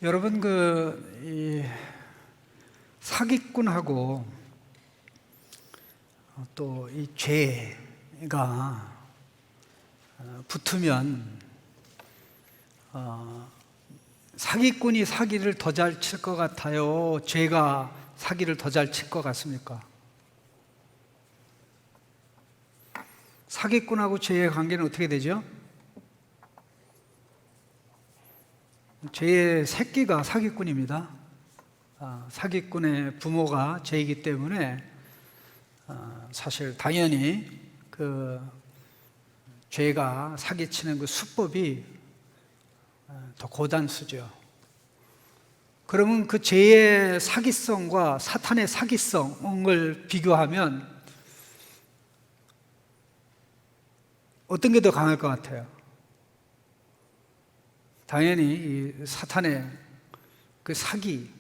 여러분 이 사기꾼하고 또 이 죄가 붙으면 사기꾼이 사기를 더 잘 칠 것 같아요? 죄가 사기를 더 잘 칠 것 같습니까? 사기꾼하고 죄의 관계는 어떻게 되죠? 죄의 새끼가 사기꾼입니다. 사기꾼의 부모가 죄이기 때문에 사실 당연히 그 죄가 사기치는 그 수법이 더 고단수죠. 그러면 그 죄의 사기성과 사탄의 사기성을 비교하면 어떤 게 더 강할 것 같아요? 당연히 이 사탄의 그 사기성이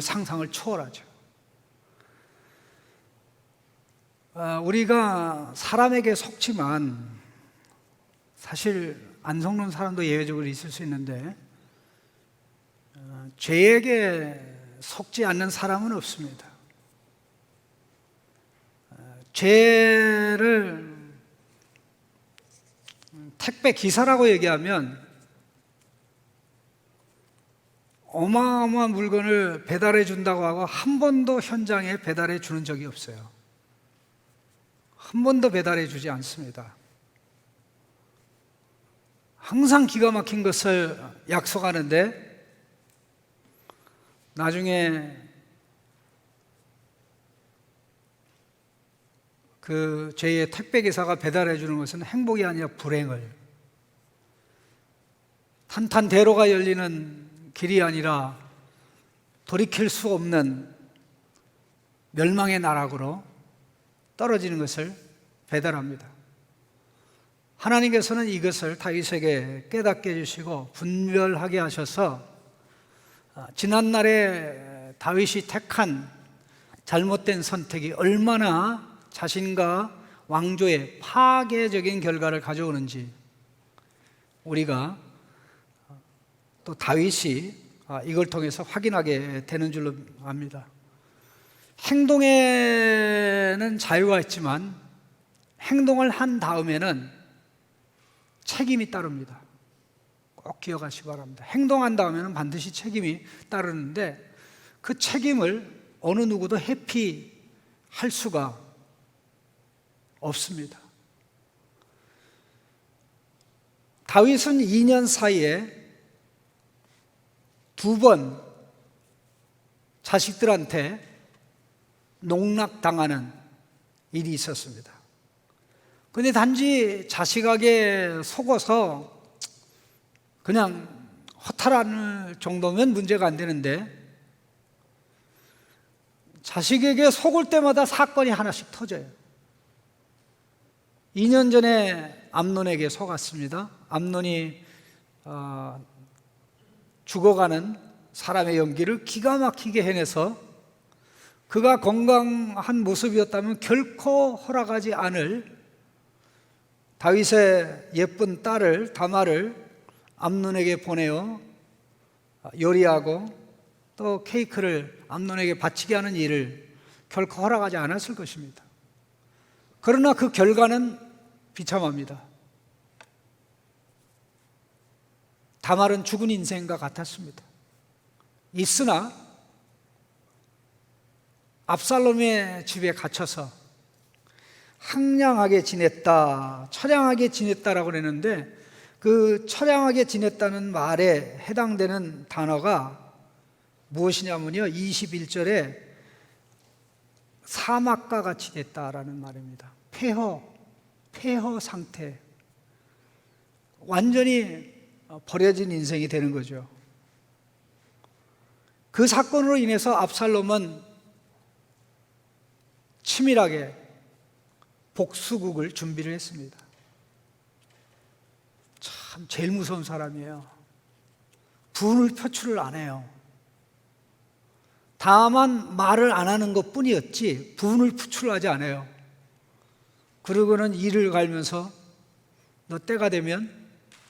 상상을 초월하죠. 우리가 사람에게 속지만 사실 안 속는 사람도 예외적으로 있을 수 있는데 죄에게 속지 않는 사람은 없습니다. 죄를 택배 기사라고 얘기하면 어마어마한 물건을 배달해 준다고 하고 한 번도 현장에 배달해 주는 적이 없어요. 한 번도 배달해 주지 않습니다. 항상 기가 막힌 것을 약속하는데 나중에 그 제2의 택배기사가 배달해 주는 것은 행복이 아니라 불행을, 탄탄대로가 열리는 길이 아니라 돌이킬 수 없는 멸망의 나락으로 떨어지는 것을 배달합니다. 하나님께서는 이것을 다윗에게 깨닫게 해주시고 분별하게 하셔서 지난날에 다윗이 택한 잘못된 선택이 얼마나 자신과 왕조의 파괴적인 결과를 가져오는지 우리가 또 다윗이 이걸 통해서 확인하게 되는 줄로 압니다. 행동에는 자유가 있지만 행동을 한 다음에는 책임이 따릅니다. 꼭 기억하시기 바랍니다. 행동한 다음에는 반드시 책임이 따르는데 그 책임을 어느 누구도 회피할 수가 없습니다. 다윗은 2년 사이에 2번 자식들한테 농락당하는 일이 있었습니다. 그런데 단지 자식에게 속어서 그냥 허탈할 정도면 문제가 안 되는데 자식에게 속을 때마다 사건이 하나씩 터져요. 2년 전에 암논에게 속았습니다. 암논이 죽어가는 사람의 연기를 기가 막히게 해내서 그가 건강한 모습이었다면 결코 허락하지 않을 다윗의 예쁜 딸을 다말을 암논에게 보내어 요리하고 또 케이크를 암논에게 바치게 하는 일을 결코 허락하지 않았을 것입니다. 그러나 그 결과는 비참합니다. 다말은 죽은 인생과 같았습니다. 있으나 압살롬의 집에 갇혀서 황량하게 지냈다, 처량하게 지냈다라고 했는데 그 처량하게 지냈다는 말에 해당되는 단어가 무엇이냐면요, 21절에 사막과 같이 됐다라는 말입니다. 폐허 상태, 완전히 버려진 인생이 되는 거죠. 그 사건으로 인해서 압살롬은 치밀하게 복수극을 준비를 했습니다. 참 제일 무서운 사람이에요. 분을 표출을 안 해요. 다만 말을 안 하는 것 뿐이었지 분을 표출하지 않아요. 그러고는 이를 갈면서 너 때가 되면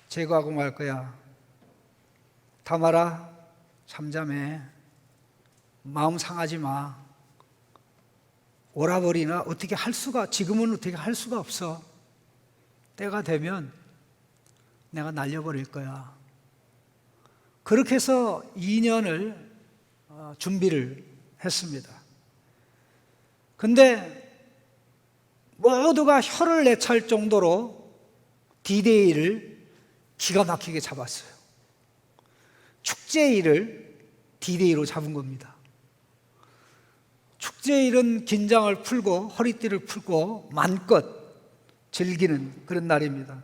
제거하고 말 거야. 다말아, 잠잠해. 마음 상하지 마. 오라버리나 어떻게 할 수가, 지금은 어떻게 할 수가 없어. 때가 되면 내가 날려버릴 거야. 그렇게 해서 2년을 준비를 했습니다. 근데 모두가 혀를 내찰 정도로 D-Day를 기가 막히게 잡았어요. 축제일을 D-Day로 잡은 겁니다. 축제일은 긴장을 풀고 허리띠를 풀고 마음껏 즐기는 그런 날입니다.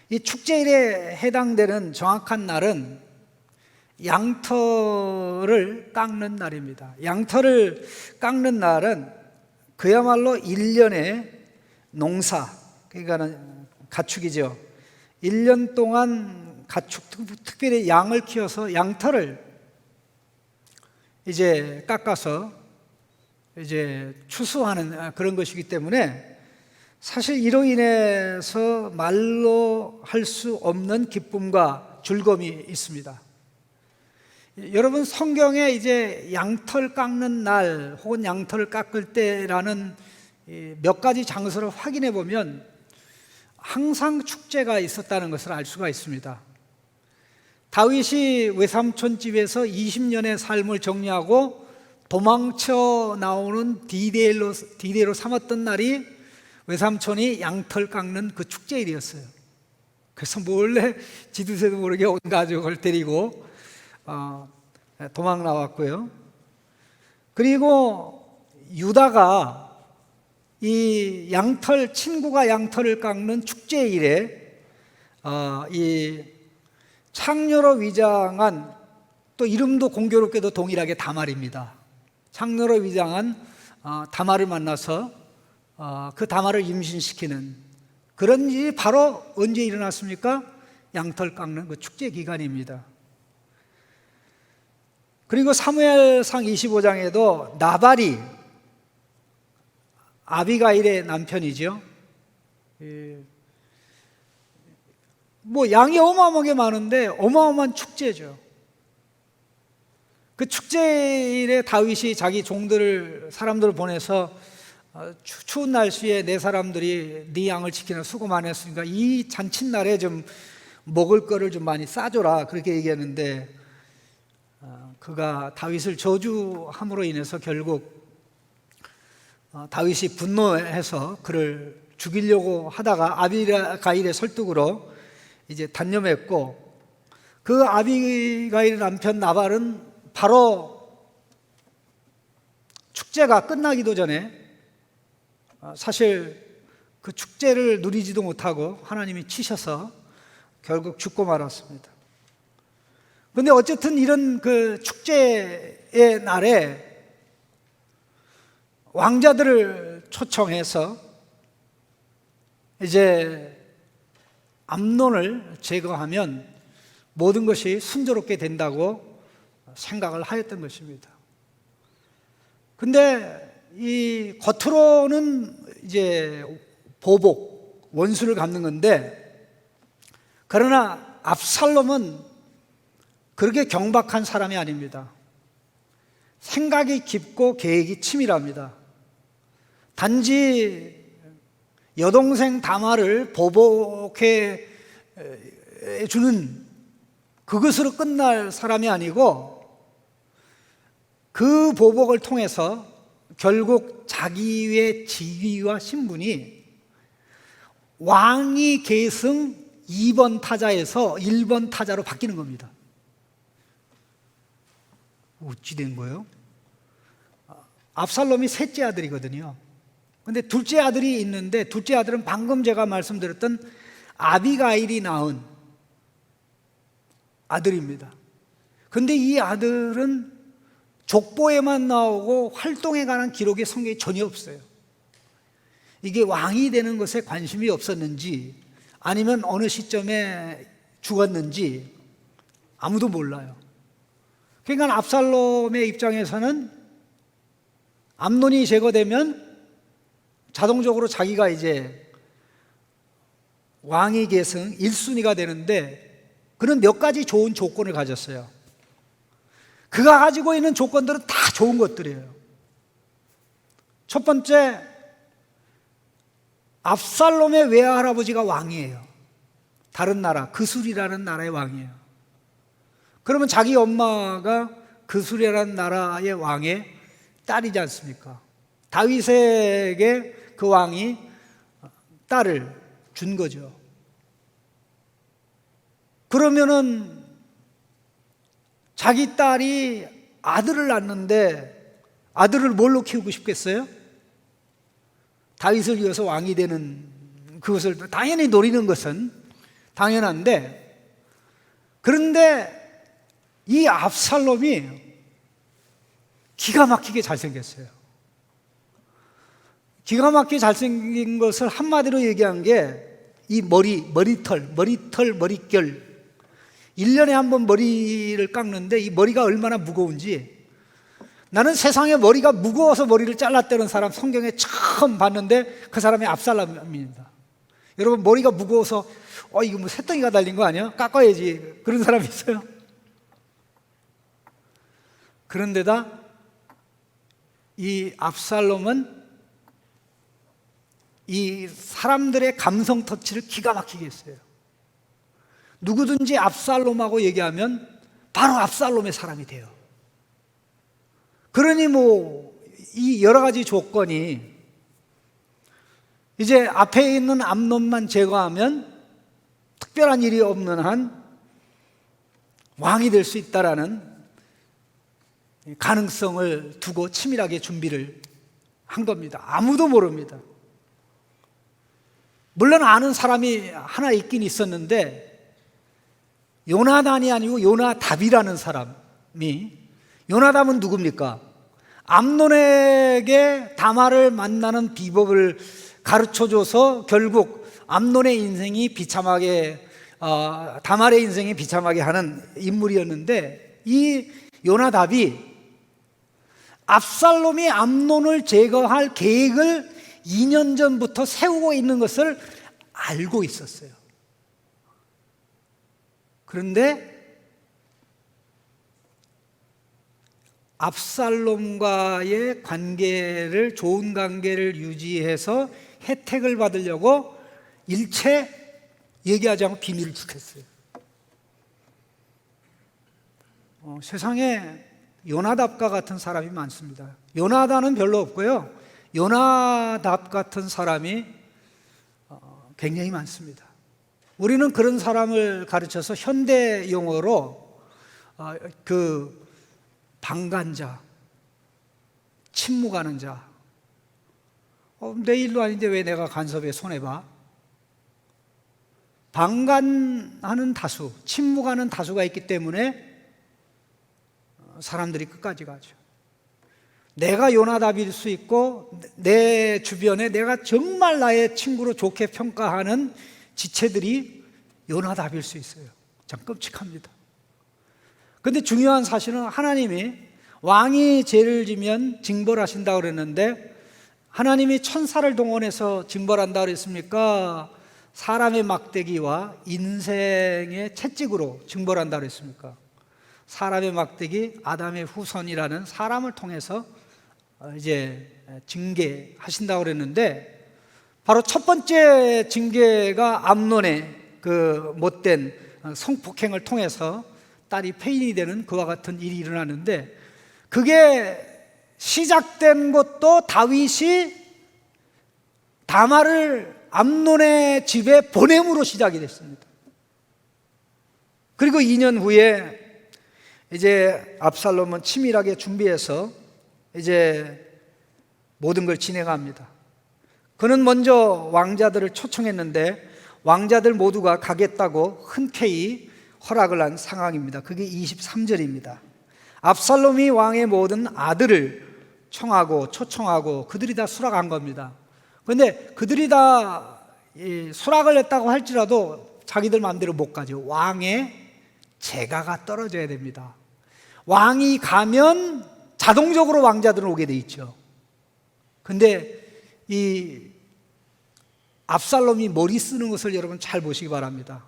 이 축제일에 해당되는 정확한 날은 양털을 깎는 날입니다. 양털을 깎는 날은 그야말로 1년의 농사, 그러니까 가축이죠. 1년 동안 가축, 특별히 양을 키워서 양털을 이제 깎아서 이제 추수하는 그런 것이기 때문에 사실 이로 인해서 말로 할 수 없는 기쁨과 즐거움이 있습니다. 여러분, 성경에 이제 양털 깎는 날 혹은 양털을 깎을 때라는 몇 가지 장소를 확인해 보면 항상 축제가 있었다는 것을 알 수가 있습니다. 다윗이 외삼촌 집에서 20년의 삶을 정리하고 도망쳐 나오는 D-Day로 삼았던 날이 외삼촌이 양털 깎는 그 축제일이었어요. 그래서 몰래 지두새도 모르게 온 가족을 데리고 도망 나왔고요. 그리고 유다가 이 친구가 양털을 깎는 축제일에 이 창녀로 위장한, 또 이름도 공교롭게도 동일하게 다말입니다. 창녀로 위장한 다말을 만나서 그 다말을 임신시키는 그런 일이 바로 언제 일어났습니까? 양털 깎는 그 축제 기간입니다. 그리고 사무엘상 25장에도 나발이 아비가일의 남편이죠. 뭐 양이 어마어마하게 많은데 어마어마한 축제죠. 그 축제일에 다윗이 자기 사람들을 보내서 추운 날씨에 내 사람들이 네 양을 지키는 수고 많이 했으니까 이 잔칫날에 좀 먹을 거를 좀 많이 싸줘라, 그렇게 얘기하는데 그가 다윗을 저주함으로 인해서 결국 다윗이 분노해서 그를 죽이려고 하다가 아비가일의 설득으로 이제 단념했고, 그 아비가일의 남편 나발은 바로 축제가 끝나기도 전에 사실 그 축제를 누리지도 못하고 하나님이 치셔서 결국 죽고 말았습니다. 그런데 어쨌든 이런 그 축제의 날에 왕자들을 초청해서 이제 암논을 제거하면 모든 것이 순조롭게 된다고 생각을 하였던 것입니다. 근데 이 겉으로는 이제 보복, 원수를 갚는 건데, 그러나 압살롬은 그렇게 경박한 사람이 아닙니다. 생각이 깊고 계획이 치밀합니다. 단지 여동생 다말을 보복해 주는 그것으로 끝날 사람이 아니고, 그 보복을 통해서 결국 자기의 지위와 신분이 왕위 계승 2번 타자에서 1번 타자로 바뀌는 겁니다. 어찌 된 거예요? 압살롬이 셋째 아들이거든요. 근데 둘째 아들이 있는데, 둘째 아들은 방금 제가 말씀드렸던 아비가일이 낳은 아들입니다. 근데 이 아들은 족보에만 나오고 활동에 관한 기록이 성경에 전혀 없어요. 이게 왕이 되는 것에 관심이 없었는지 아니면 어느 시점에 죽었는지 아무도 몰라요. 그러니까 압살롬의 입장에서는 암논이 제거되면 자동적으로 자기가 이제 왕위 계승 1순위가 되는데, 그는 몇 가지 좋은 조건을 가졌어요. 그가 가지고 있는 조건들은 다 좋은 것들이에요. 첫 번째, 압살롬의 외할아버지가 왕이에요. 다른 나라, 그술이라는 나라의 왕이에요. 그러면 자기 엄마가 그술이라는 나라의 왕의 딸이지 않습니까? 다윗에게 그 왕이 딸을 준 거죠. 그러면은 자기 딸이 아들을 낳는데 아들을 뭘로 키우고 싶겠어요? 다윗을 이어서 왕이 되는 그것을 당연히 노리는 것은 당연한데, 그런데 이 압살롬이 기가 막히게 잘생겼어요. 기가 막히게 잘생긴 것을 한마디로 얘기한 게 이 머리털, 머릿결. 1년에 한 번 머리를 깎는데 이 머리가 얼마나 무거운지, 나는 세상에 머리가 무거워서 머리를 잘랐다는 사람 성경에 처음 봤는데 그 사람이 압살롬입니다. 여러분, 머리가 무거워서 이거 뭐 새덩이가 달린 거 아니야? 깎아야지, 그런 사람이 있어요? 그런데다 이 압살롬은 이 사람들의 감성 터치를 기가 막히게 했어요. 누구든지 압살롬하고 얘기하면 바로 압살롬의 사람이 돼요. 그러니 이 여러 가지 조건이 이제 앞에 있는 암논만 제거하면 특별한 일이 없는 한 왕이 될 수 있다라는 가능성을 두고 치밀하게 준비를 한 겁니다. 아무도 모릅니다. 물론 아는 사람이 하나 있긴 있었는데, 요나단이 아니고 요나답이라는 사람이, 요나답은 누굽니까? 암논에게 다말을 만나는 비법을 가르쳐줘서 결국 암논의 인생이 비참하게, 다말의 인생이 비참하게 하는 인물이었는데, 이 요나답이 압살롬이 암논을 제거할 계획을 2년 전부터 세우고 있는 것을 알고 있었어요. 그런데 압살롬과의 관계를, 좋은 관계를 유지해서 혜택을 받으려고 일체 얘기하지 않고 비밀을 지켰어요. 세상에 요나답과 같은 사람이 많습니다. 요나단은 별로 없고요, 요나답 같은 사람이 굉장히 많습니다. 우리는 그런 사람을 가르쳐서 현대 용어로 그 방관자, 침묵하는 자. 내 일도 아닌데 왜 내가 간섭에 손해봐? 방관하는 다수, 침묵하는 다수가 있기 때문에 사람들이 끝까지 가죠. 내가 요나답일 수 있고, 내 주변에 내가 정말 나의 친구로 좋게 평가하는 지체들이 요나답일 수 있어요. 참 끔찍합니다. 그런데 중요한 사실은 하나님이 왕이 죄를 지면 징벌하신다고 그랬는데, 하나님이 천사를 동원해서 징벌한다고 그랬습니까? 사람의 막대기와 인생의 채찍으로 징벌한다고 그랬습니까? 사람의 막대기, 아담의 후손이라는 사람을 통해서 이제 징계하신다고 그랬는데, 바로 첫 번째 징계가 암논의 그 못된 성폭행을 통해서 딸이 폐인이 되는 그와 같은 일이 일어나는데, 그게 시작된 것도 다윗이 다말을 암논의 집에 보냄으로 시작이 됐습니다. 그리고 2년 후에 이제 압살롬은 치밀하게 준비해서 이제 모든 걸 진행합니다. 그는 먼저 왕자들을 초청했는데 왕자들 모두가 가겠다고 흔쾌히 허락을 한 상황입니다. 그게 23절입니다. 압살롬이 왕의 모든 아들을 청하고 초청하고 그들이 다 수락한 겁니다. 그런데 그들이 다 수락을 했다고 할지라도 자기들 마음대로 못 가죠. 왕의 재가가 떨어져야 됩니다. 왕이 가면 자동적으로 왕자들은 오게 돼 있죠. 근데 이 압살롬이 머리 쓰는 것을 여러분 잘 보시기 바랍니다.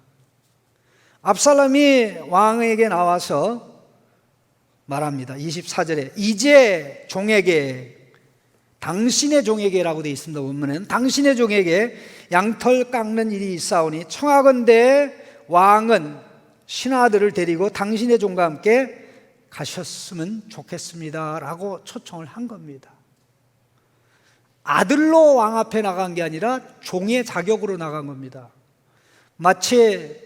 압살롬이 왕에게 나와서 말합니다. 24절에 이제 종에게, 당신의 종에게라고 되어 있습니다. 본문에는 당신의 종에게 양털 깎는 일이 있사오니 청하건대 왕은 신하들을 데리고 당신의 종과 함께 가셨으면 좋겠습니다 라고 초청을 한 겁니다. 아들로 왕 앞에 나간 게 아니라 종의 자격으로 나간 겁니다. 마치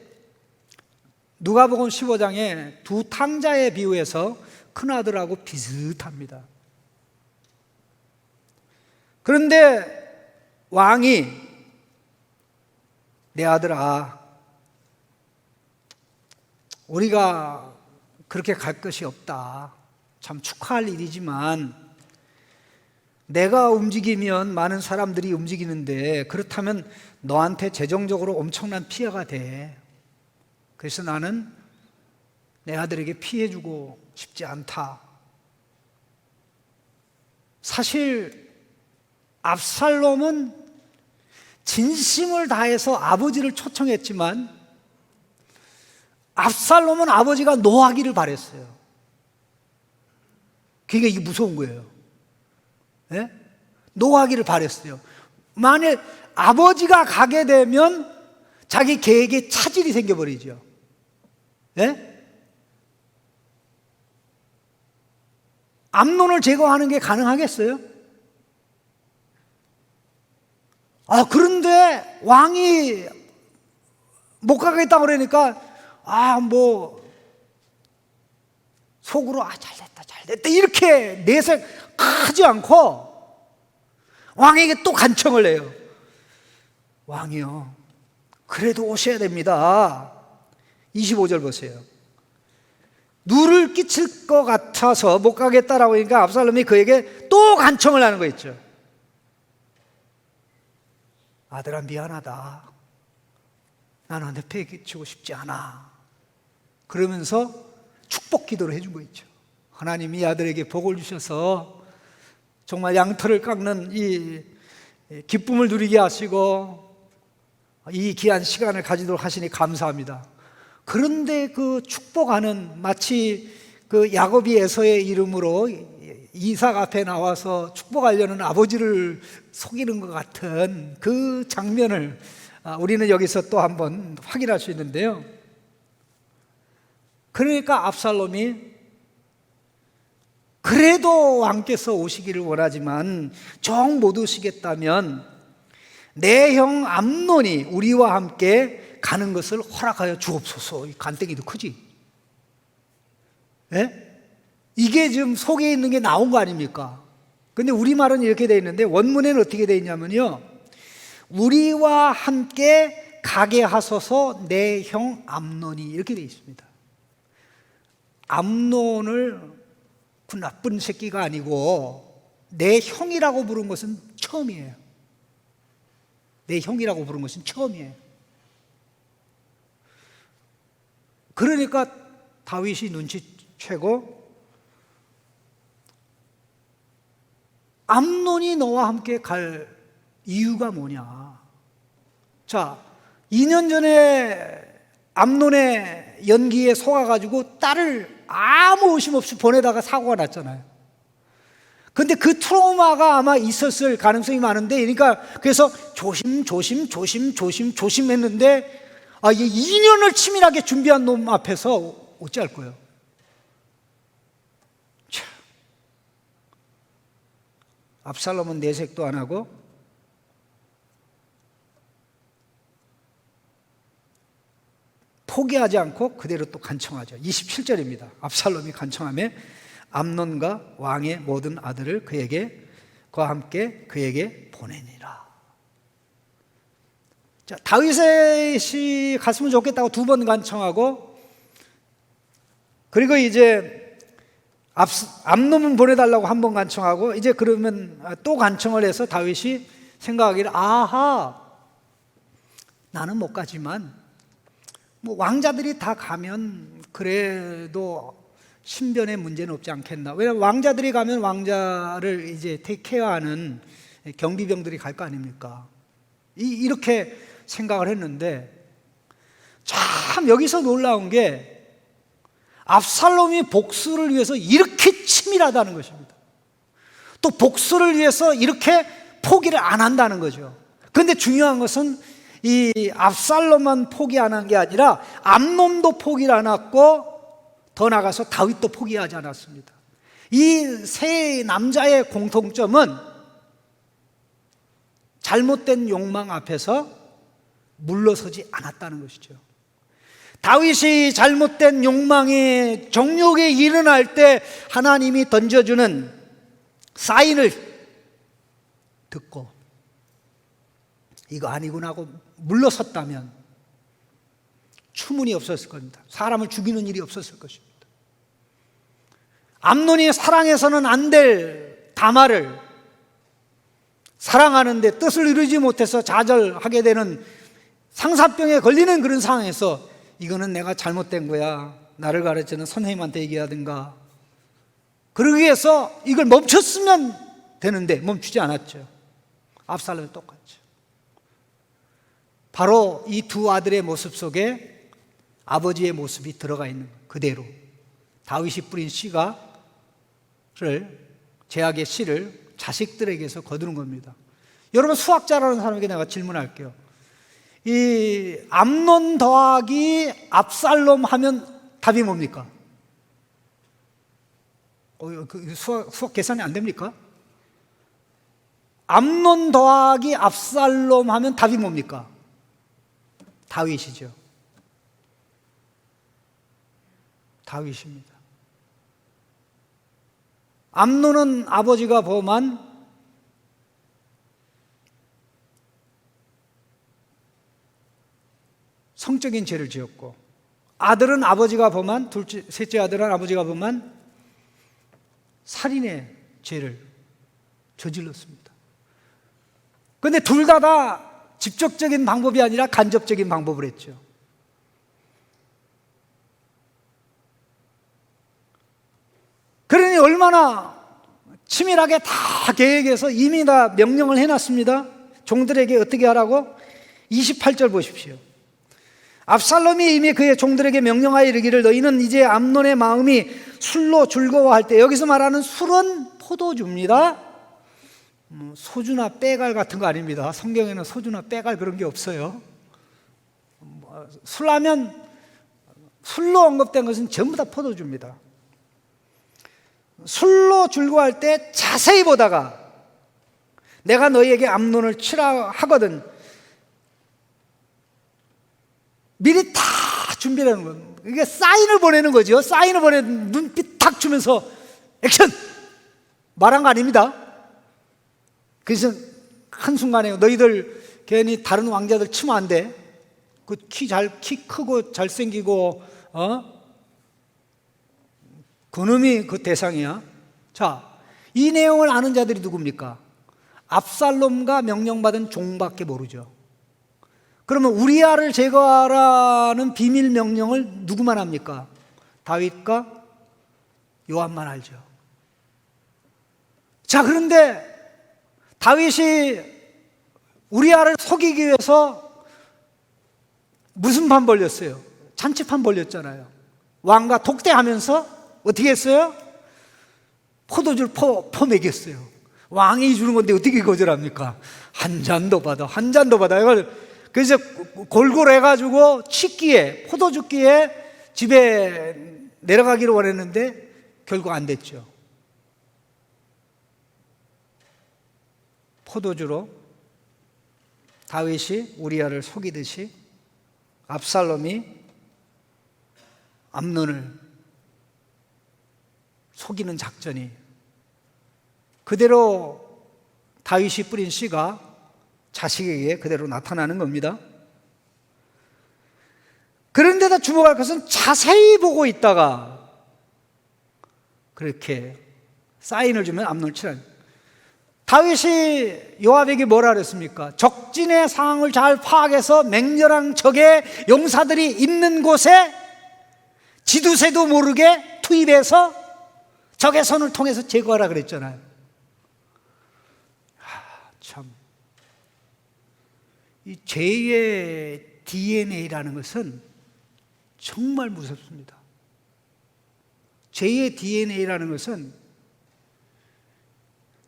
누가복음 15장에 두 탕자에 비유해서 큰아들하고 비슷합니다. 그런데 왕이 내 아들아, 우리가 그렇게 갈 것이 없다. 참 축하할 일이지만 내가 움직이면 많은 사람들이 움직이는데 그렇다면 너한테 재정적으로 엄청난 피해가 돼. 그래서 나는 내 아들에게 피해주고 싶지 않다. 사실 압살롬은 진심을 다해서 아버지를 초청했지만 압살롬은 아버지가 노하기를 바랬어요. 그러니까 이게 무서운 거예요. 네? 노하기를 바랬어요. 만약 아버지가 가게 되면 자기 계획에 차질이 생겨버리죠. 네? 암논을 제거하는 게 가능하겠어요? 그런데 왕이 못 가겠다고 그러니까 속으로 잘됐다 이렇게 내색하지 않고 왕에게 또 간청을 해요. 왕이요, 그래도 오셔야 됩니다. 25절 보세요. 누를 끼칠 것 같아서 못 가겠다라고 하니까 압살롬이 그에게 또 간청을 하는 거 있죠. 아들아, 미안하다. 나는 너한테 폐 끼치고 싶지 않아. 그러면서 축복 기도를 해준 거 있죠. 하나님이 아들에게 복을 주셔서 정말 양털을 깎는 이 기쁨을 누리게 하시고 이 귀한 시간을 가지도록 하시니 감사합니다. 그런데 그 축복하는, 마치 그 야곱이 에서의 이름으로 이삭 앞에 나와서 축복하려는 아버지를 속이는 것 같은 그 장면을 우리는 여기서 또 한번 확인할 수 있는데요. 그러니까 압살롬이 그래도 왕께서 오시기를 원하지만 정 못 오시겠다면 내 형 암논이 우리와 함께 가는 것을 허락하여 주옵소서. 이 간땡이도 크지? 예? 이게 지금 속에 있는 게 나온 거 아닙니까? 근데 우리말은 이렇게 되어 있는데 원문에는 어떻게 되어 있냐면요, 우리와 함께 가게 하소서 내 형 암논이, 이렇게 되어 있습니다. 암논을 그 나쁜 새끼가 아니고 내 형이라고 부른 것은 처음이에요. 내 형이라고 부른 것은 처음이에요. 그러니까 다윗이 눈치채고 암논이 너와 함께 갈 이유가 뭐냐. 자, 2년 전에 암논의 연기에 속아가지고 딸을 아무 의심 없이 보내다가 사고가 났잖아요. 근데 그 트라우마가 아마 있었을 가능성이 많은데, 그러니까 그래서 조심 했는데 이게 2년을 치밀하게 준비한 놈 앞에서 어찌할 거예요? 참. 압살롬은 내색도 안 하고 포기하지 않고 그대로 또 간청하죠. 27절입니다. 압살롬이 간청하며 암논과 왕의 모든 아들을 그와 함께 그에게 보내니라. 자, 다윗이 갔으면 좋겠다고 2번 간청하고, 그리고 이제 암논은 보내달라고 1번 간청하고, 이제 그러면 또 간청을 해서 다윗이 생각하기를, 나는 못 가지만 왕자들이 다 가면 그래도 신변에 문제는 없지 않겠나. 왜냐하면 왕자들이 가면 왕자를 이제 테이크케어하는 경비병들이 갈 거 아닙니까? 이렇게 생각을 했는데, 자, 참 여기서 놀라운 게 압살롬이 복수를 위해서 이렇게 치밀하다는 것입니다. 또 복수를 위해서 이렇게 포기를 안 한다는 거죠. 그런데 중요한 것은 이 압살롬만 포기 안 한 게 아니라 암논도 포기를 안 했고 더 나아가서 다윗도 포기하지 않았습니다. 이 세 남자의 공통점은 잘못된 욕망 앞에서 물러서지 않았다는 것이죠. 다윗이 잘못된 욕망이 정욕에 일어날 때 하나님이 던져주는 사인을 듣고 이거 아니구나 하고 물러섰다면 추문이 없었을 겁니다. 사람을 죽이는 일이 없었을 것입니다. 암논이 사랑해서는 안 될 다말을 사랑하는데 뜻을 이루지 못해서 좌절하게 되는 상사병에 걸리는 그런 상황에서 이거는 내가 잘못된 거야, 나를 가르치는 선생님한테 얘기하든가, 그러기 위해서 이걸 멈췄으면 되는데 멈추지 않았죠. 압살롬이 똑같죠. 바로 이 두 아들의 모습 속에 아버지의 모습이 들어가 있는 그대로 다윗이 뿌린 씨가 제약의 씨를 자식들에게서 거두는 겁니다. 여러분, 수학자라는 사람에게 내가 질문할게요. 이 암논 더하기 압살롬 하면 답이 뭡니까? 수학 계산이 안 됩니까? 암논 더하기 압살롬 하면 답이 뭡니까? 다윗이죠. 다윗입니다. 암논은 아버지가 범한 성적인 죄를 지었고, 아들은 아버지가 범한, 셋째 아들은 아버지가 범한 살인의 죄를 저질렀습니다. 그런데 둘 다 직접적인 방법이 아니라 간접적인 방법을 했죠. 그러니 얼마나 치밀하게 다 계획해서 이미 다 명령을 해놨습니다. 종들에게 어떻게 하라고? 28절 보십시오. 압살롬이 이미 그의 종들에게 명령하여 이르기를 너희는 이제 암논의 마음이 술로 즐거워할 때, 여기서 말하는 술은 포도주입니다. 소주나 빼갈 같은 거 아닙니다. 성경에는 소주나 빼갈 그런 게 없어요. 술 하면 술로 언급된 것은 전부 다 포도주입니다. 술로 즐거워할 때 자세히 보다가 내가 너희에게 암논을 치라 하거든 미리 다 준비를 하는 거예요. 이게 사인을 보내는 거죠. 사인을 보내는, 눈빛 탁 주면서 액션! 말한 거 아닙니다. 그래서 한순간에 너희들 괜히 다른 왕자들 치면 안 돼. 그 키 크고 잘생기고 그놈이 그 대상이야. 자, 이 내용을 아는 자들이 누굽니까? 압살롬과 명령받은 종밖에 모르죠. 그러면 우리아를 제거하라는 비밀 명령을 누구만 합니까? 다윗과 요압만 알죠. 자, 그런데 다윗이 우리아를 속이기 위해서 무슨 판 벌렸어요? 잔치판 벌렸잖아요. 왕과 독대하면서 어떻게 했어요? 포도주를 퍼먹였어요. 왕이 주는 건데 어떻게 거절합니까? 한 잔도 받아, 한 잔도 받아. 그래서 골골 해가지고 취기에, 포도주기에 집에 내려가기를 원했는데 결국 안 됐죠. 포도주로 다윗이 우리아를 속이듯이 압살롬이 암논을 속이는 작전이 그대로 다윗이 뿌린 씨가 자식에게 그대로 나타나는 겁니다. 그런데다 주목할 것은 자세히 보고 있다가 그렇게 사인을 주면 암논을 치라는, 다윗이 요압에게 뭐라 그랬습니까? 적진의 상황을 잘 파악해서 맹렬한 적의 용사들이 있는 곳에 지두새도 모르게 투입해서 적의 손을 통해서 제거하라 그랬잖아요. 참, 이 죄의 DNA라는 것은 정말 무섭습니다. 죄의 DNA라는 것은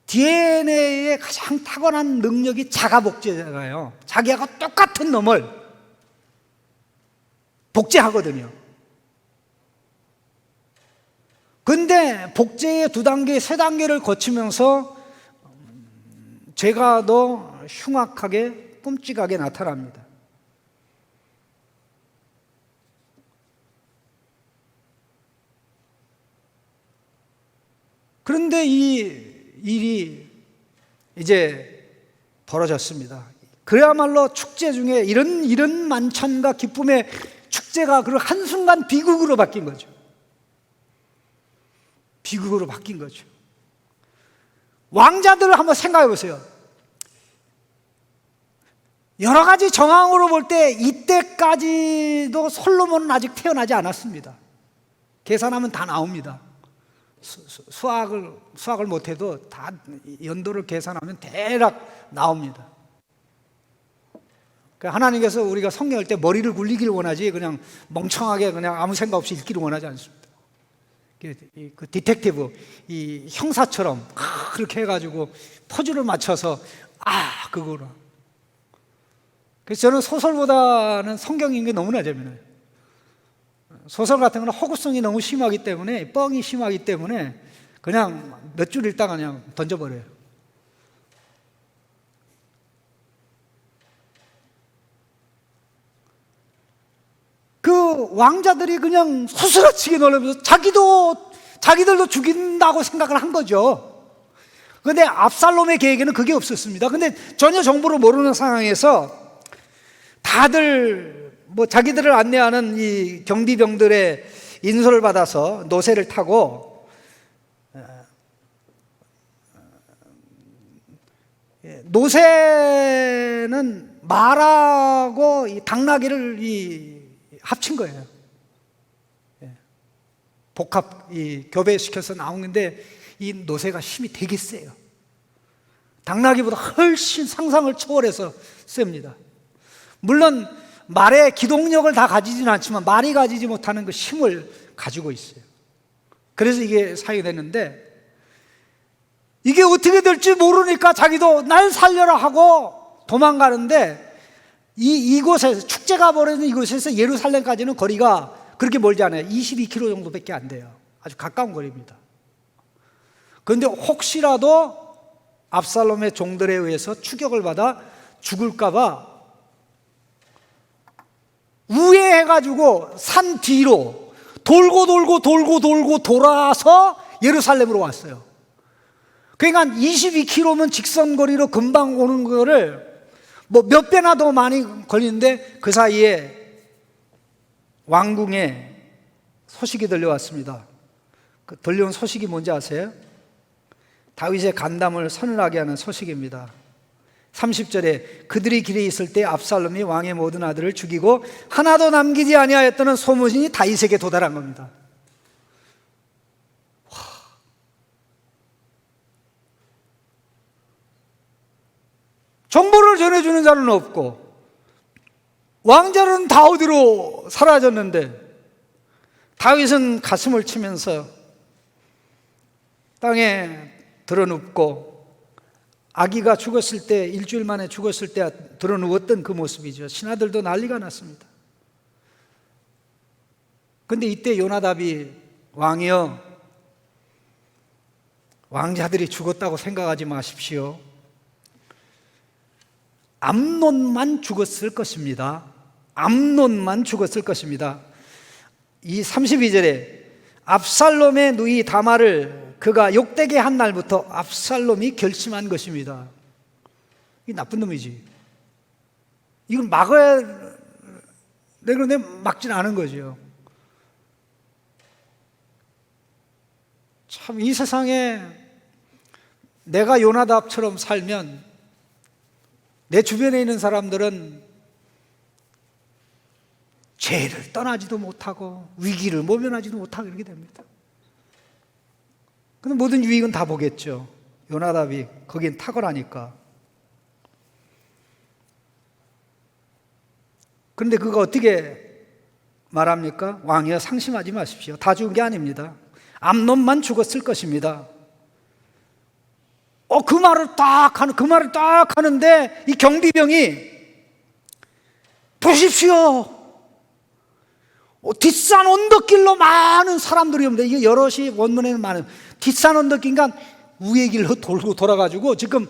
DNA의 가장 탁월한 능력이 자가복제잖아요. 자기하고 똑같은 놈을 복제하거든요. 근데 복제의 2단계, 3단계를 거치면서 죄가 더 흉악하게, 끔찍하게 나타납니다. 그런데 이 일이 이제 벌어졌습니다. 그야말로 축제 중에 이런 만찬과 기쁨의 축제가 그 한순간 비극으로 바뀐 거죠. 비극으로 바뀐 거죠. 왕자들을 한번 생각해 보세요. 여러 가지 정황으로 볼 때 이때까지도 솔로몬은 아직 태어나지 않았습니다. 계산하면 다 나옵니다. 수학을 못해도 다 연도를 계산하면 대략 나옵니다. 하나님께서 우리가 성경할 때 머리를 굴리기를 원하지 그냥 멍청하게 그냥 아무 생각 없이 읽기를 원하지 않습니다. 그 디텍티브, 이 형사처럼 그렇게 해가지고 포즈를 맞춰서 그거로. 그래서 저는 소설보다는 성경 읽는 게 너무나 재미나요. 소설 같은 거는 허구성이 너무 심하기 때문에, 뻥이 심하기 때문에 그냥 몇 줄 읽다가 그냥 던져버려요. 그 왕자들이 그냥 소스라치게 놀라면서 자기들도 죽인다고 생각을 한 거죠. 그런데 압살롬의 계획에는 그게 없었습니다. 근데 전혀 정보를 모르는 상황에서 다들 자기들을 안내하는 이 경비병들의 인솔을 받아서 노새를 타고 노새는 말하고 이 당나귀를 합친 거예요. 복합 교배시켜서 나오는데 이 노새가 힘이 되게 세요. 당나귀보다 훨씬 상상을 초월해서 셉니다. 물론 말의 기동력을 다 가지지는 않지만 말이 가지지 못하는 그 힘을 가지고 있어요. 그래서 이게 사용이 됐는데 이게 어떻게 될지 모르니까 자기도 날 살려라 하고 도망가는데 이곳에서 축제가 벌어지는 이곳에서 예루살렘까지는 거리가 그렇게 멀지 않아요. 22km 정도밖에 안 돼요. 아주 가까운 거리입니다. 그런데 혹시라도 압살롬의 종들에 의해서 추격을 받아 죽을까 봐 우회해가지고 산 뒤로 돌고 돌아서 예루살렘으로 왔어요. 그러니까 22km면 직선거리로 금방 오는 거를 몇 배나 더 많이 걸리는데 그 사이에 왕궁에 소식이 들려왔습니다. 그 들려온 소식이 뭔지 아세요? 다윗의 간담을 서늘하게 하는 소식입니다. 30절에 그들이 길에 있을 때 압살롬이 왕의 모든 아들을 죽이고 하나도 남기지 아니하였다는 소문이 다윗에게 도달한 겁니다. 정보를 전해주는 자는 없고 왕자는 다 어디로 사라졌는데 다윗은 가슴을 치면서 땅에 드러눕고 아기가 죽었을 때 일주일 만에 죽었을 때 드러누웠던 그 모습이죠. 신하들도 난리가 났습니다. 그런데 이때 요나답이 왕이여 왕자들이 죽었다고 생각하지 마십시오. 암논만 죽었을 것입니다. 암논만 죽었을 것입니다. 이 32절에 압살롬의 누이 다말을 그가 욕되게 한 날부터 압살롬이 결심한 것입니다. 이 나쁜 놈이지. 이걸 막아야 되는데 막지는 않은 거죠. 참 이 세상에 내가 요나답처럼 살면 내 주변에 있는 사람들은 죄를 떠나지도 못하고 위기를 모면하지도 못하고 이렇게 됩니다. 근데 모든 유익은 다 보겠죠. 요나답이 거긴 탁월하니까. 그런데 그가 어떻게 말합니까? 왕이여 상심하지 마십시오. 다 죽은 게 아닙니다. 암논만 죽었을 것입니다. 그 말을 딱 하는데 이 경비병이 보십시오. 뒷산 언덕길로 많은 사람들이 옵니다. 이게 여럿이 원문에는 많은 뒷산 언덕길인가 위의 길로 돌고 돌아가지고 지금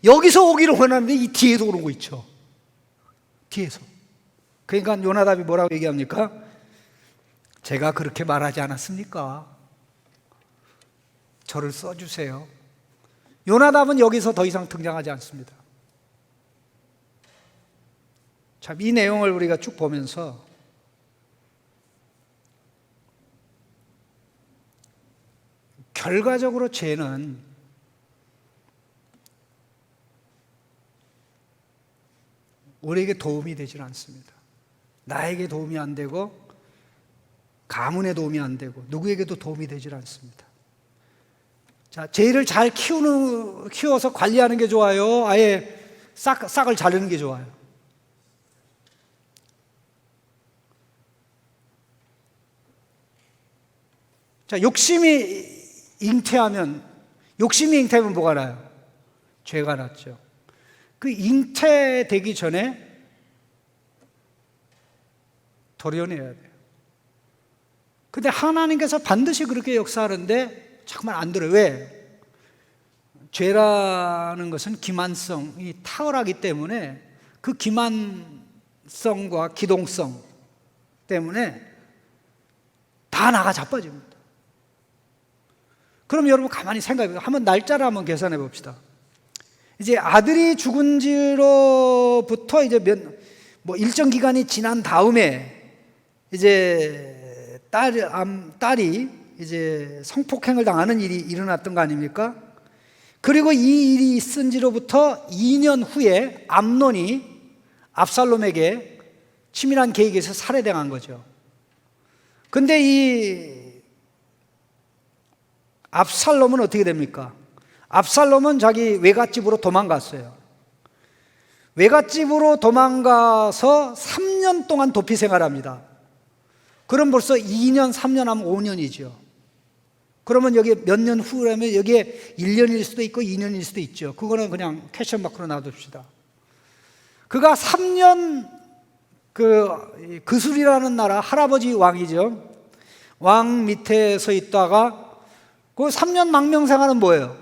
여기서 오기를 원하는데 이 뒤에서 오는 거 있죠. 뒤에서. 그러니까 요나답이 뭐라고 얘기합니까? 제가 그렇게 말하지 않았습니까? 저를 써주세요. 요나답은 여기서 더 이상 등장하지 않습니다. 참, 이 내용을 우리가 쭉 보면서 결과적으로 죄는 우리에게 도움이 되질 않습니다. 나에게 도움이 안 되고 가문에 도움이 안 되고 누구에게도 도움이 되질 않습니다. 자, 죄를 잘 키워서 관리하는 게 좋아요? 아예 싹을 자르는 게 좋아요? 자, 욕심이 잉태하면 뭐가 나요? 죄가 났죠. 그 잉태되기 전에 도려내야 돼요. 근데 하나님께서 반드시 그렇게 역사하는데 잠깐만 안 들어요. 왜? 죄라는 것은 기만성이 탁월하기 때문에 그 기만성과 기동성 때문에 다 나가 자빠집니다. 그럼 여러분 가만히 생각해보세요. 한번 날짜를 한번 계산해 봅시다. 이제 아들이 죽은 지로부터 이제 일정 기간이 지난 다음에 이제 딸이 이제 성폭행을 당하는 일이 일어났던 거 아닙니까? 그리고 이 일이 있은 지로부터 2년 후에 암논이 압살롬에게 치밀한 계획에서 살해당한 거죠. 근데 이 압살롬은 어떻게 됩니까? 압살롬은 자기 외갓집으로 도망갔어요. 외갓집으로 도망가서 3년 동안 도피 생활합니다. 그럼 벌써 2년, 3년 하면 5년이죠. 그러면 여기 몇 년 후라면 여기에 1년일 수도 있고 2년일 수도 있죠. 그거는 그냥 퀘션 마크로 놔둡시다. 그가 3년 그술이라는 나라 할아버지 왕이죠. 왕 밑에서 있다가 그 3년 망명생활은 뭐예요?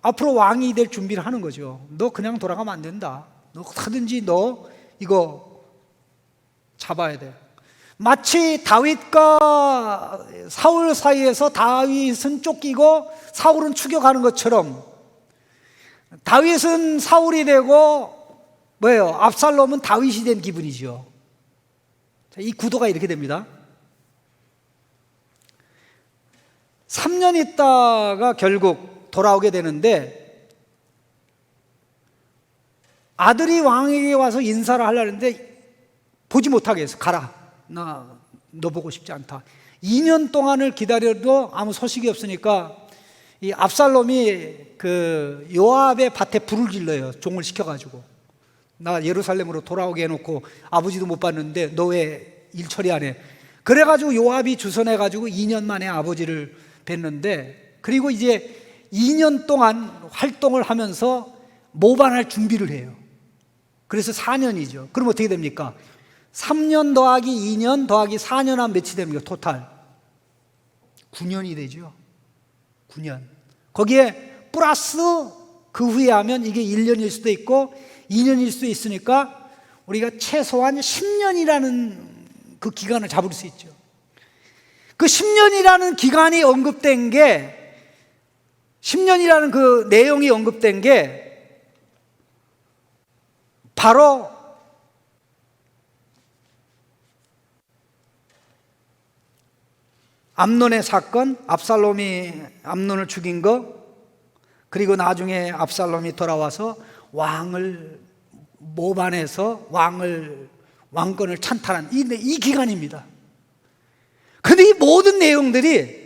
앞으로 왕이 될 준비를 하는 거죠. 너 그냥 돌아가면 안 된다. 너 하든지 너 이거 잡아야 돼. 마치 다윗과 사울 사이에서 다윗은 쫓기고 사울은 추격하는 것처럼 다윗은 사울이 되고 뭐예요? 압살롬은 다윗이 된 기분이죠. 이 구도가 이렇게 됩니다. 3년 있다가 결국 돌아오게 되는데 아들이 왕에게 와서 인사를 하려는데 보지 못하게 해서 가라. 나 너 보고 싶지 않다. 2년 동안을 기다려도 아무 소식이 없으니까 이 압살롬이 그 요압의 밭에 불을 질러요. 종을 시켜가지고 나 예루살렘으로 돌아오게 해놓고 아버지도 못 봤는데 너 왜 일 처리 안 해? 그래가지고 요압이 주선해가지고 2년 만에 아버지를 뵀는데 그리고 이제 2년 동안 활동을 하면서 모반할 준비를 해요. 그래서 4년이죠. 그럼 어떻게 됩니까? 3년 더하기 2년 더하기 4년 하면 몇이 됩니까? 토탈 9년이 되죠. 9년. 거기에 플러스 그 후에 하면 이게 1년일 수도 있고 2년일 수도 있으니까 우리가 최소한 10년이라는 그 기간을 잡을 수 있죠. 그 10년이라는 기간이 언급된 게 10년이라는 그 내용이 언급된 게 바로 암논의 사건, 압살롬이 암논을 죽인 거, 그리고 나중에 압살롬이 돌아와서 왕을 모반해서 왕권을 찬탈한 이 기간입니다. 근데 이 모든 내용들이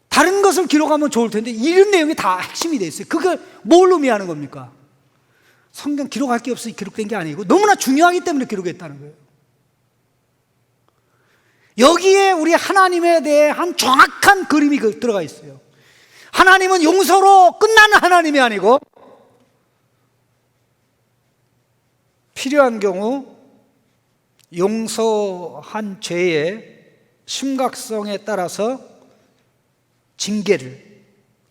다른 것을 기록하면 좋을 텐데 이런 내용이 다 핵심이 돼 있어요. 그걸 뭘 의미하는 겁니까? 성경 기록할 게 없어서 기록된 게 아니고 너무나 중요하기 때문에 기록했다는 거예요. 여기에 우리 하나님에 대한 정확한 그림이 들어가 있어요. 하나님은 용서로 끝나는 하나님이 아니고 필요한 경우 용서한 죄의 심각성에 따라서 징계를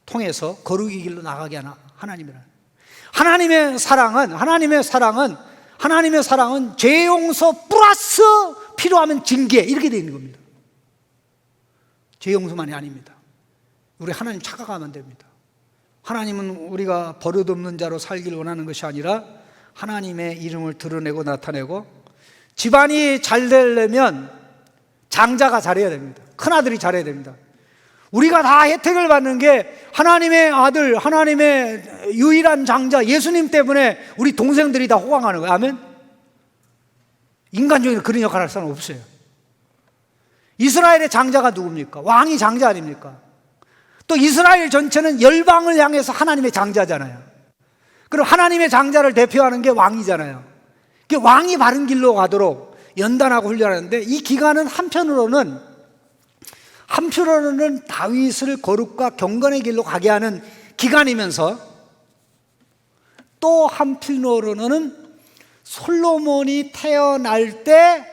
통해서 거룩의 길로 나가게 하는 하나님이라. 하나님의 사랑은 죄 용서 플러스 필요하면 징계, 이렇게 되어 있는 겁니다. 죄 용서만이 아닙니다. 우리 하나님 착각하면 됩니다. 하나님은 우리가 버릇없는 자로 살기를 원하는 것이 아니라 하나님의 이름을 드러내고 나타내고, 집안이 잘 되려면 장자가 잘해야 됩니다. 큰아들이 잘해야 됩니다. 우리가 다 혜택을 받는 게 하나님의 아들, 하나님의 유일한 장자 예수님 때문에 우리 동생들이 다 호강하는 거예요. 아멘? 인간적으로 그런 역할을 할 사람은 없어요. 이스라엘의 장자가 누굽니까? 왕이 장자 아닙니까? 또 이스라엘 전체는 열방을 향해서 하나님의 장자잖아요. 그럼 하나님의 장자를 대표하는 게 왕이잖아요. 왕이 바른 길로 가도록 연단하고 훈련하는데, 이 기간은 한편으로는 다윗을 거룩과 경건의 길로 가게 하는 기간이면서, 또 한편으로는 솔로몬이 태어날 때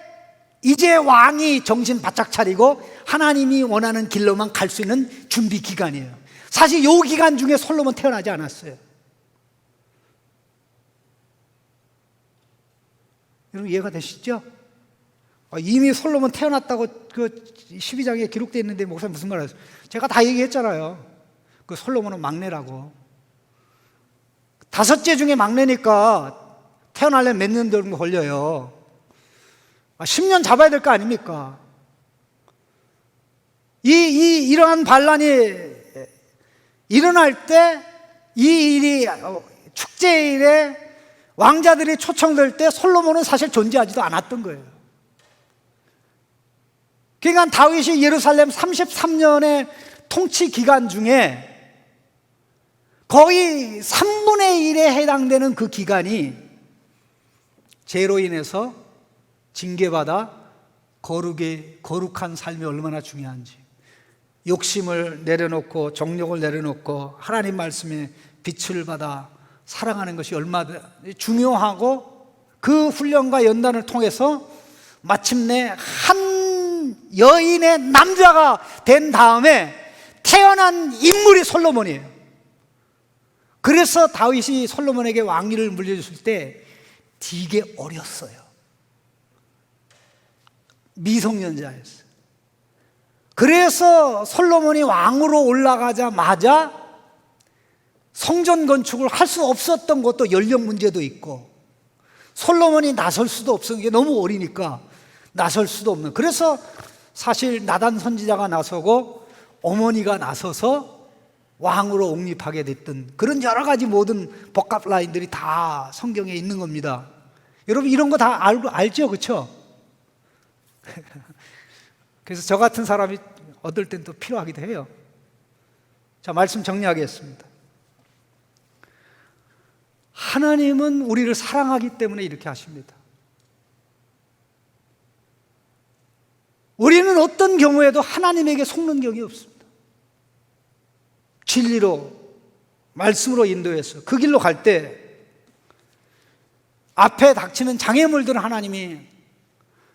이제 왕이 정신 바짝 차리고 하나님이 원하는 길로만 갈 수 있는 준비 기간이에요. 사실 이 기간 중에 솔로몬 태어나지 않았어요. 여러분 이해가 되시죠? 이미 솔로몬 태어났다고 그 12장에 기록되어 있는데 목사님 무슨 말 하세요? 제가 다 얘기했잖아요. 그 솔로몬은 막내라고. 5째 중에 막내니까 태어나려면 몇 년 정도 걸려요. 10년 잡아야 될 거 아닙니까? 이러한 반란이 일어날 때, 이 일이 축제일에 왕자들이 초청될 때 솔로몬은 사실 존재하지도 않았던 거예요. 그러니까 다윗이 예루살렘 33년의 통치 기간 중에 거의 3분의 1에 해당되는 그 기간이 죄로 인해서 징계받아 거룩한 삶이 얼마나 중요한지, 욕심을 내려놓고 정욕을 내려놓고 하나님 말씀에 빛을 받아 사랑하는 것이 얼마나 중요하고, 그 훈련과 연단을 통해서 마침내 한 여인의 남자가 된 다음에 태어난 인물이 솔로몬이에요. 그래서 다윗이 솔로몬에게 왕위를 물려줬을 때 되게 어렸어요. 미성년자였어요. 그래서 솔로몬이 왕으로 올라가자마자 성전 건축을 할 수 없었던 것도 연령 문제도 있고, 솔로몬이 나설 수도 없었던 게 너무 어리니까 나설 수도 없는, 그래서 사실 나단 선지자가 나서고 어머니가 나서서 왕으로 옹립하게 됐던 그런 여러 가지 모든 복합 라인들이 다 성경에 있는 겁니다. 여러분 이런 거 다 알죠? 그렇죠? 그래서 저 같은 사람이 얻을 땐 또 필요하기도 해요. 자, 말씀 정리하겠습니다. 하나님은 우리를 사랑하기 때문에 이렇게 하십니다. 우리는 어떤 경우에도 하나님에게 속는 경우가 없습니다. 진리로, 말씀으로 인도해서 그 길로 갈 때 앞에 닥치는 장애물들은 하나님이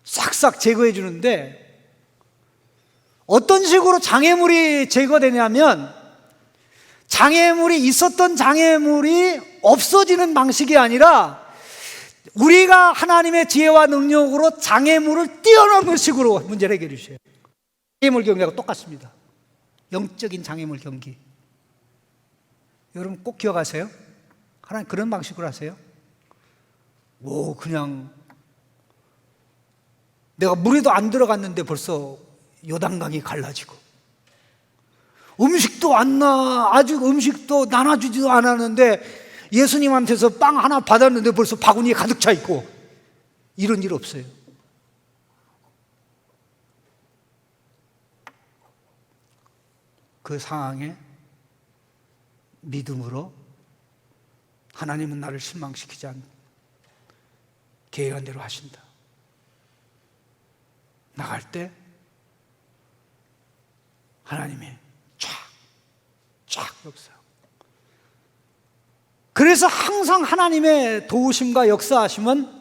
싹싹 제거해 주는데, 어떤 식으로 장애물이 제거되냐면, 장애물이 있었던 장애물이 없어지는 방식이 아니라 우리가 하나님의 지혜와 능력으로 장애물을 뛰어넘는 식으로 문제를 해결해 주셔요. 장애물 경기하고 똑같습니다. 영적인 장애물 경기. 여러분 꼭 기억하세요. 하나님 그런 방식으로 하세요. 그냥 내가 물에도 안 들어갔는데 벌써 요단강이 갈라지고, 음식도 아직 음식도 나눠주지도 않았는데 예수님한테서 빵 하나 받았는데 벌써 바구니에 가득 차 있고, 이런 일 없어요. 그 상황에 믿음으로 하나님은 나를 실망시키지 않는다, 계획한 대로 하신다. 나갈 때 하나님이 쫙 역사하고. 그래서 항상 하나님의 도우심과 역사하심은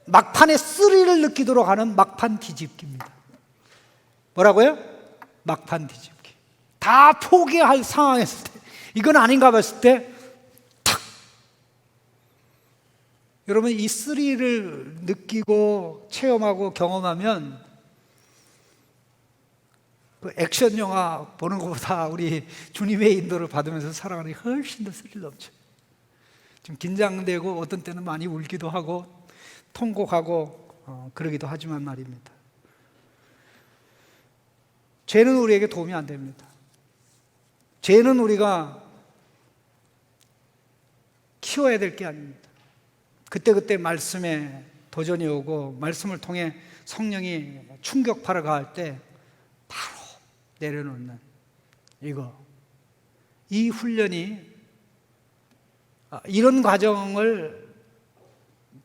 막판에 쓰리를 느끼도록 하는 막판 뒤집기입니다. 뭐라고요? 막판 뒤집기. 다 포기할 상황했을 때, 이건 아닌가 봤을 때 탁! 여러분, 이 쓰리를 느끼고 체험하고 경험하면 그 액션 영화 보는 것보다 우리 주님의 인도를 받으면서 살아가는 게 훨씬 더 스릴 넘쳐요. 좀 긴장되고 어떤 때는 많이 울기도 하고 통곡하고 그러기도 하지만 말입니다. 죄는 우리에게 도움이 안 됩니다. 죄는 우리가 키워야 될 게 아닙니다. 그때그때 말씀에 도전이 오고 말씀을 통해 성령이 충격파를 가할 때 바로 내려놓는 이 훈련이, 이런 과정을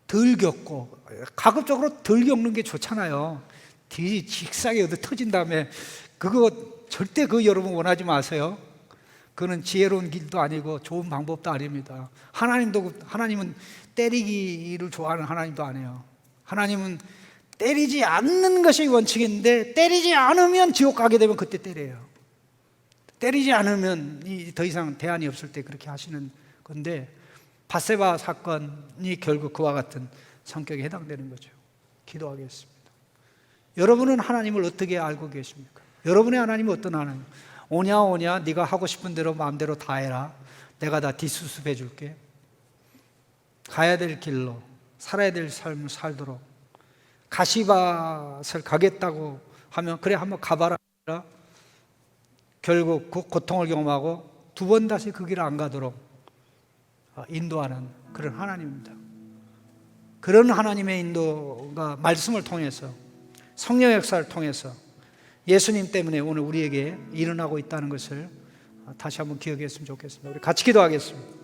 덜 겪고, 가급적으로 덜 겪는 게 좋잖아요. 뒤 직사게 얻어 터진 다음에 그거 절대 여러분 원하지 마세요. 그거는 지혜로운 길도 아니고 좋은 방법도 아닙니다. 하나님은 때리기를 좋아하는 하나님도 아니에요. 하나님은 때리지 않는 것이 원칙인데, 때리지 않으면 지옥 가게 되면 그때 때려요. 때리지 않으면 더 이상 대안이 없을 때 그렇게 하시는 건데, 밧세바 사건이 결국 그와 같은 성격에 해당되는 거죠. 기도하겠습니다. 여러분은 하나님을 어떻게 알고 계십니까? 여러분의 하나님은 어떤 하나님? 오냐 네가 하고 싶은 대로 마음대로 다 해라. 내가 다 뒷수습해 줄게. 가야 될 길로, 살아야 될 삶을 살도록. 가시밭을 가겠다고 하면 그래 한번 가봐라. 결국 그 고통을 경험하고 두 번 다시 그 길을 안 가도록 인도하는 그런 하나님입니다. 그런 하나님의 인도가 말씀을 통해서, 성령의 역사를 통해서 예수님 때문에 오늘 우리에게 일어나고 있다는 것을 다시 한번 기억했으면 좋겠습니다. 우리 같이 기도하겠습니다.